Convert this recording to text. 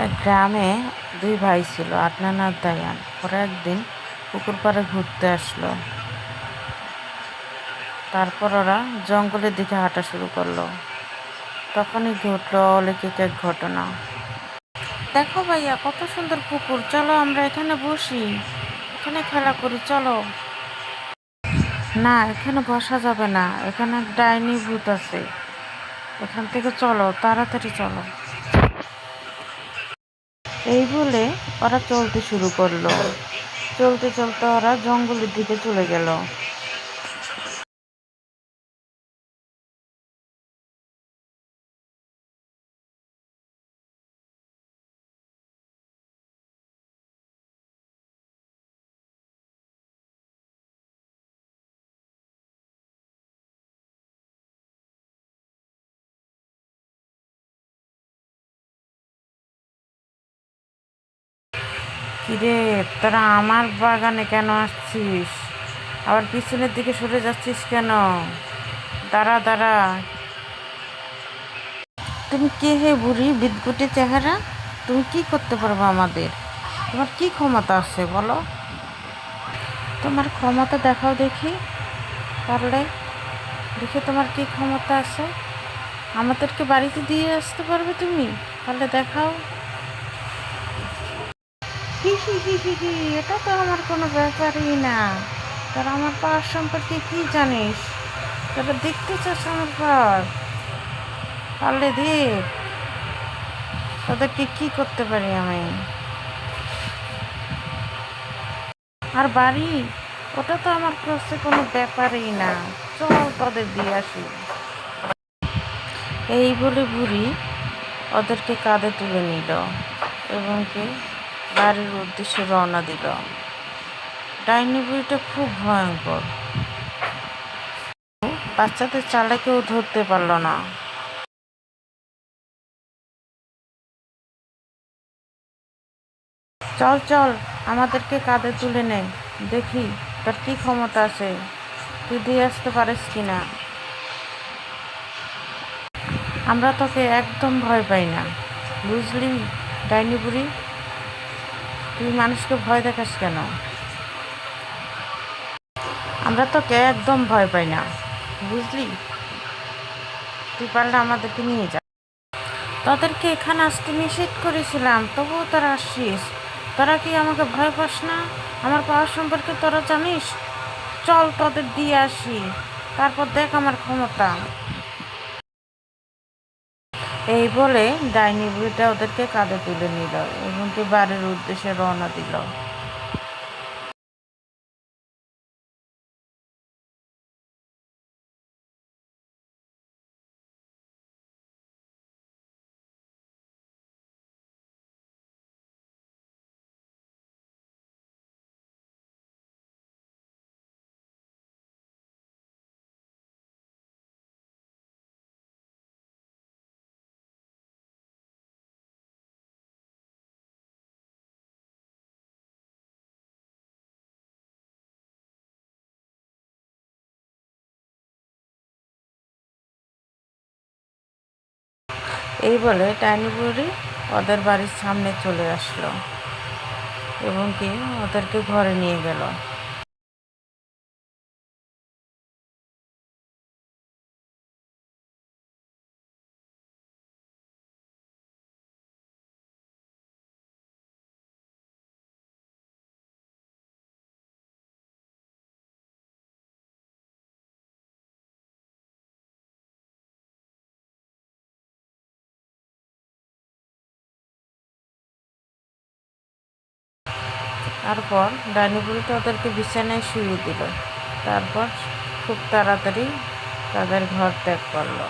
এক গ্রামে দুই ভাই ছিল, আদনান আর দায়ান। ওরা একদিন পুকুর পাড়ে ঘুরতে আসলো। তারপর ওরা জঙ্গলের দিকে হাঁটা শুরু করলো। তখনই ঘটলো অলৌকিক এক ঘটনা। দেখো ভাইয়া, কত সুন্দর পুকুর, চলো আমরা এখানে বসি, এখানে খেলা করি, চলো। না, এখানে বসা যাবে না, এখানে এক ডাইনি ভূত আছে, এখান থেকে চলো, তাড়াতাড়ি চলো। এই বলে ওরা চলতে শুরু করলো। চলতে চলতে ওরা জঙ্গলের দিকে চলে গেল। কিরে, তোরা আমার বাগানে কেন আসছিস? আবার পিছনের দিকে সরে যাচ্ছিস কেন? দাঁড়া দাঁড়া। তুমি কে হে বুড়ি, বিদঘুটে চেহারা? তুমি কি করতে পারবে আমাদের? তোমার কি ক্ষমতা আছে বলো? তোমার ক্ষমতা দেখাও দেখি, পারলে। দেখি তোমার কি ক্ষমতা আছে। আমাদেরকে বাড়িতে দিয়ে আসতে পারবে তুমি? তাহলে দেখাও। হি হি হি হি হি, এটা তো আমার কোনো ব্যাপারই না। তোরা আমার পাওয়ার সম্পর্কে কি জানিস? তোরা দেখতে চাস আমার পাওয়ার? পারলে দেখ, তাদেরকে কি করতে পারি আমি। আর বাড়ি, ওটা তো আমার কাছে কোনো ব্যাপারই না। চল তাদের দিয়ে আসি। এই বলে বুড়ি ওদেরকে কাঁধে তুলে নিল এবং বাড়ির উদ্দেশ্যে রওনা দিল। ডাইনি বুড়িটা খুব ভয়ঙ্কর, বাচ্চাদের চালে কেউ ধরতে পারল না। চল চল, আমাদেরকে কাঁধে তুলে নে, দেখি তোর কি ক্ষমতা আছে, তুই দিয়ে আসতে পারিস কিনা। আমরা তোকে একদম ভয় পাই না, বুঝলি ডাইনি বুড়ি? তুই মানুষকে ভয় দেখাস কেন? আমরা তোকে একদম ভয় পাই না, বুঝলি? তুই পারলে আমাদেরকে নিয়ে যা। তোদেরকে এখানে আসতে নিষেধ করেছিলাম, তবুও তোরা আসছিস। তোরা কি আমাকে ভয় পাস না? আমার পাওয়ার সম্পর্কে তোরা জানিস? চল তোদের দিয়ে আসি, তারপর দেখ আমার ক্ষমতা। এই বলে ডাইনি বুড়িটা ওদেরকে কাঁধে তুলে নিল এবং বাড়ির উদ্দেশ্যে রওনা দিল। এই বলে ডাইনি বুড়ি ওদের বাড়ির সামনে চলে আসলো এবং ওদেরকে ঘরে নিয়ে গেল। তারপর ডাইনি বুড়িটা ওদেরকে বিছানায় শুইয়ে দিল। তারপর খুব তাড়াতাড়ি তাদের ঘর ত্যাগ করলো।